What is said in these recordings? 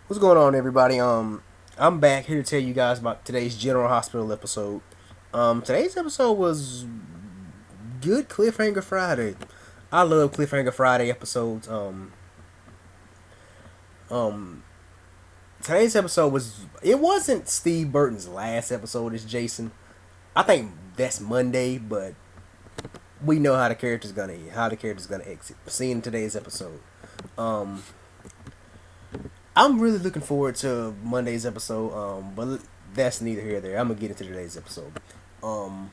What's going on, everybody? I'm back here to tell you guys about today's General Hospital episode. Today's episode was good Cliffhanger Friday. I love Cliffhanger Friday episodes. Um, Today's episode it wasn't Steve Burton's last episode as Jason. I think that's Monday, but we know how the character's gonna exit. Seeing today's episode. Um, I'm really looking forward to Monday's episode. But that's neither here nor there. I'm gonna get into today's episode. Um,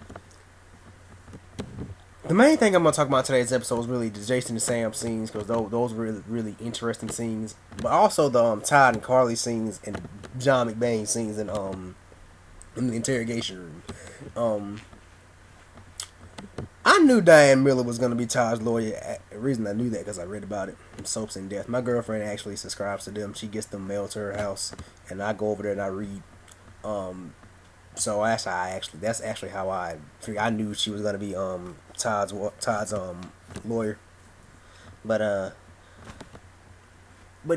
the main thing I'm gonna talk about today's episode is really the Jason and Sam scenes because those were really interesting scenes. But also the Todd and Carly scenes and John McBain scenes in the interrogation room. I knew Diane Miller was going to be Todd's lawyer. The reason I knew that because I read about it in Soaps and Death. My girlfriend actually subscribes to them. She gets them mailed to her house, and I go over there and I read. So that's actually how I knew she was going to be Todd's lawyer. But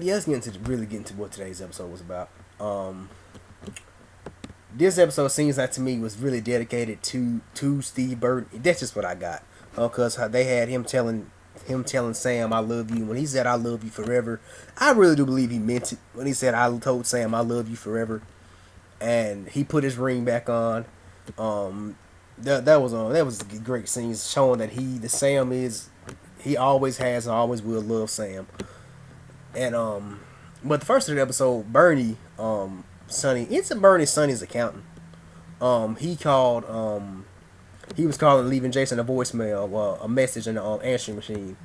yeah, let's really get into what today's episode was about. This episode seems like to me was really dedicated to Steve Burton. That's just what I got. Cause they had him telling Sam I love you. When he said I love you forever, I really do believe he meant it. When he said I told Sam I love you forever, and he put his ring back on. That was a great scene showing that he always has and always will love Sam. And but the first of the episode, Bernie Sonny, it's Sonny's accountant. He called. He was calling, leaving Jason a voicemail, a message in the answering machine,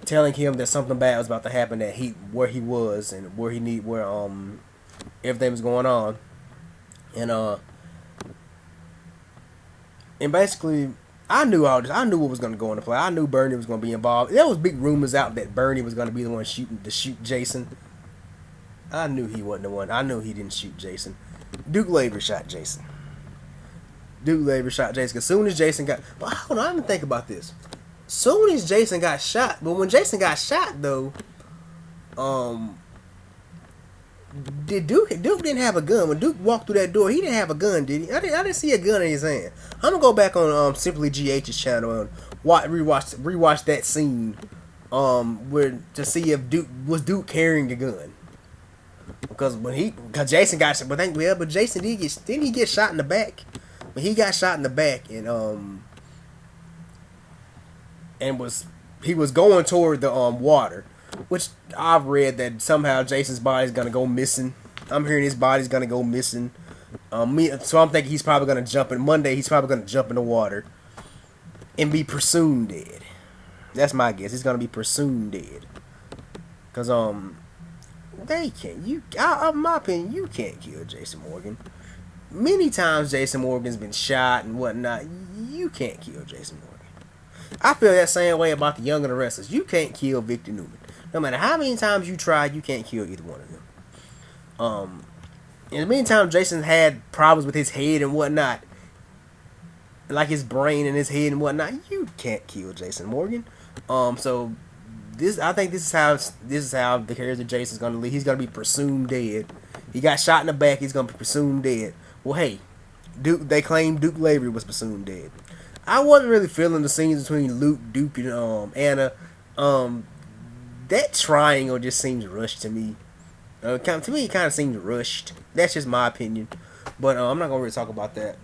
telling him that something bad was about to happen. That where he was and where everything was going on, and basically, I knew all this. I knew what was going to go into play. I knew Bernie was going to be involved. There was big rumors out that Bernie was going to be the one to shoot Jason. I knew he wasn't the one. I knew he didn't shoot Jason. Duke Laver shot Jason. Because soon as Jason got... But hold on, I didn't think about this. Soon as Jason got shot... But when Jason got shot, though... Duke didn't have a gun. When Duke walked through that door, he didn't have a gun, did he? I didn't see a gun in his hand. I'm going to go back on Simply GH's channel and rewatch that scene to see if Duke carrying a gun. Because Jason got shot, but Jason didn't he get shot in the back? But he got shot in the back and he was going toward the water, which I've read that somehow Jason's body's gonna go missing. I'm hearing his body's gonna go missing. So I'm thinking he's probably gonna jump in Monday. He's probably gonna jump in the water and be presumed dead. That's my guess. He's gonna be presumed dead. Cause they can't. In my opinion, you can't kill Jason Morgan. Many times Jason Morgan's been shot and whatnot. You can't kill Jason Morgan. I feel that same way about the Young and the Restless. You can't kill Victor Newman. No matter how many times you try, you can't kill either one of them. In the meantime, Jason had problems with his head and whatnot, like his brain and his head and whatnot. You can't kill Jason Morgan. So I think this is how the character Jason's gonna leave. He's gonna be presumed dead. He got shot in the back. He's gonna be presumed dead. Well, hey, they claim Duke Lavery was presumed dead. I wasn't really feeling the scenes between Duke, and Anna. That triangle just seems rushed to me. To me, it kind of seems rushed. That's just my opinion. But I'm not gonna really talk about that.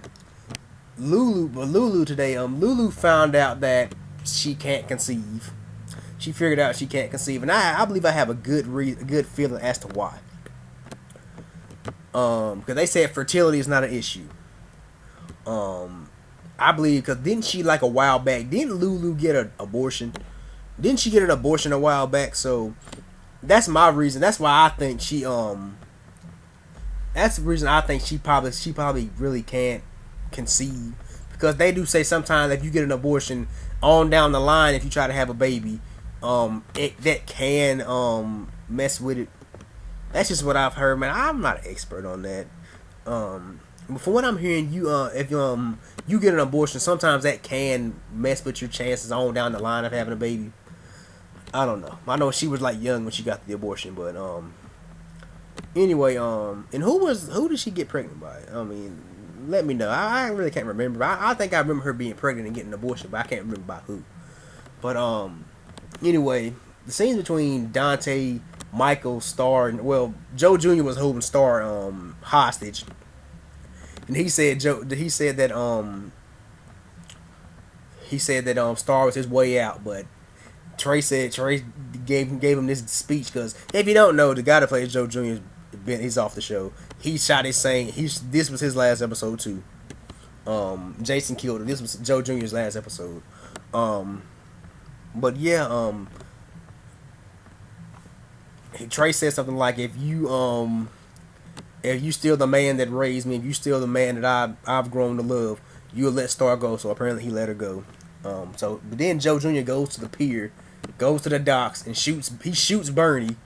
Lulu today. Lulu found out that she can't conceive. She figured out she can't conceive, and I believe I have a good feeling as to why. Because they said fertility is not an issue. I believe because didn't she like a while back? Didn't Lulu get an abortion? Didn't she get an abortion a while back? So that's my reason. That's why I think she That's the reason I think she probably really can't conceive, because they do say sometimes if you get an abortion on down the line, if you try to have a baby, that can mess with it. That's just what I've heard, man. I'm not an expert on that. But from what I'm hearing, if you get an abortion, sometimes that can mess with your chances on down the line of having a baby. I don't know. I know she was like young when she got the abortion, but Anyway, and who did she get pregnant by? I mean, let me know. I really can't remember. I think I remember her being pregnant and getting an abortion, but I can't remember by who. But anyway, the scenes between Dante, Michael, Star, and well, Joe Jr. was holding Star hostage, and he said that Star was his way out, but Trey gave him this speech because if you don't know, the guy that plays Joe Jr. He's off the show. He shot it saying this was his last episode too. Jason killed him. This was Joe Jr.'s last episode. But yeah, Trey said something like, if you still the man that raised me, if you still the man that I've grown to love, you'll let Star go. So apparently he let her go. But then Joe Jr. goes to the pier, goes to the docks, and he shoots Bernie.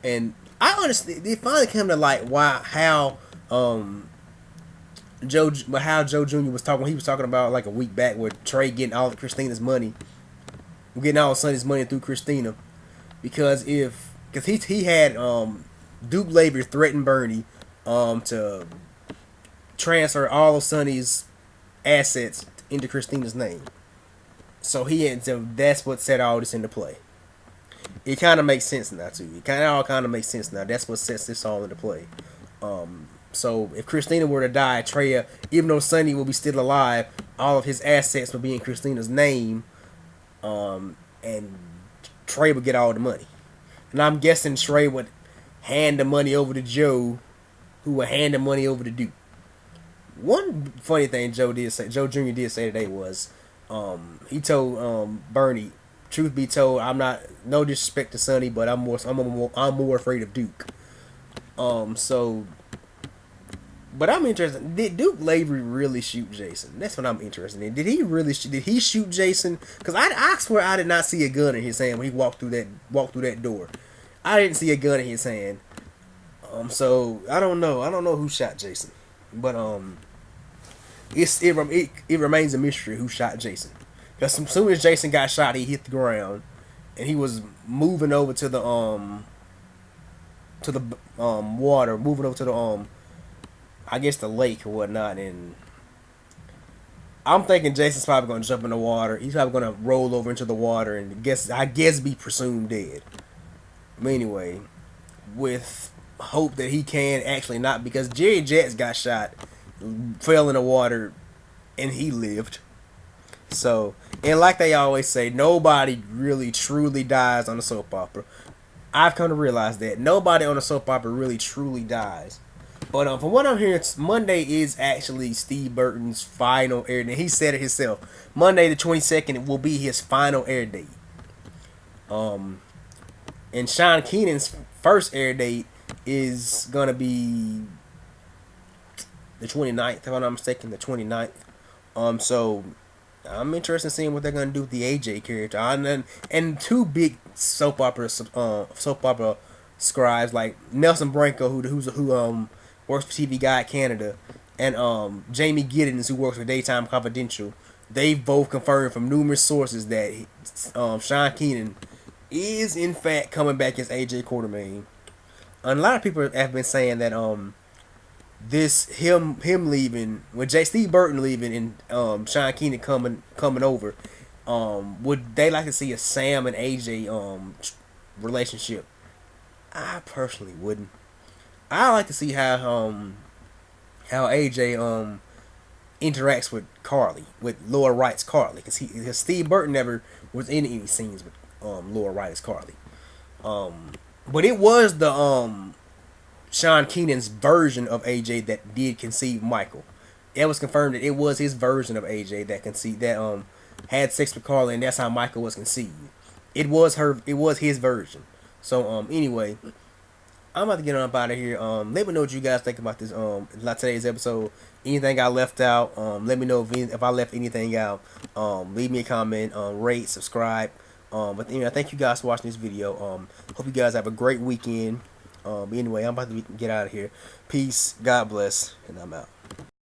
And I honestly, it finally came to light how Joe Jr. was talking. He was talking about like a week back where Trey getting all of Christina's money, getting all of Sonny's money through Christina, because he had Duke Labor threatened Bernie to transfer all of Sonny's assets into Christina's name. So that's what set all this into play. It kind of makes sense now too. It kind of makes sense now. That's what sets this all into play. So if Christina were to die, Trey, even though Sonny will be still alive, all of his assets would be in Christina's name, and Trey would get all the money. And I'm guessing Trey would hand the money over to Joe, who would hand the money over to Duke. One funny thing Joe Jr. did say today was, he told Bernie, truth be told, I'm not, no disrespect to Sonny, but I'm more afraid of Duke. But I'm interested. Did Duke Lavery really shoot Jason? That's what I'm interested in. Did he shoot Jason? Because I swear I did not see a gun in his hand when he walked through that door. I didn't see a gun in his hand. So I don't know. I don't know who shot Jason, but it remains a mystery who shot Jason. Because as soon as Jason got shot, he hit the ground, and he was moving over to the water, moving over to the I guess the lake or whatnot, and I'm thinking Jason's probably gonna jump in the water. He's probably gonna roll over into the water and I guess be presumed dead. But anyway, with hope that he can actually not, because Jerry Jets got shot, fell in the water, and he lived. So, and like they always say, nobody really truly dies on a soap opera. I've come to realize that nobody on a soap opera really truly dies. But from what I'm hearing, Monday is actually Steve Burton's final air date. He said it himself. Monday the 22nd will be his final air date. And Sean Keenan's first air date is gonna be the 29th, if I'm not mistaken, the 29th. So I'm interested in seeing what they're gonna do with the AJ character. And two big soap opera scribes like Nelson Branco, who works for TV Guide Canada, and Jamie Giddens, who works for Daytime Confidential. They've both confirmed from numerous sources that Sean Keenan is in fact coming back as AJ Quartermain. And a lot of people have been saying that him leaving, with Steve Burton leaving and Sean Keenan coming over, would they like to see a Sam and AJ relationship? I personally wouldn't. I like to see how AJ interacts with Carly, with Laura Wright's Carly, because Steve Burton never was in any scenes with Laura Wright's Carly. But it was the Sean Keenan's version of AJ that did conceive Michael. It was confirmed that it was his version of AJ that had sex with Carly, and that's how Michael was conceived. It was his version. So anyway, I'm about to get on up out of here. Let me know what you guys think about this like today's episode. Anything I left out, let me know if I left anything out. Leave me a comment, rate, subscribe. But thank you guys for watching this video. Hope you guys have a great weekend. Anyway, I'm about to get out of here. Peace, God bless, and I'm out.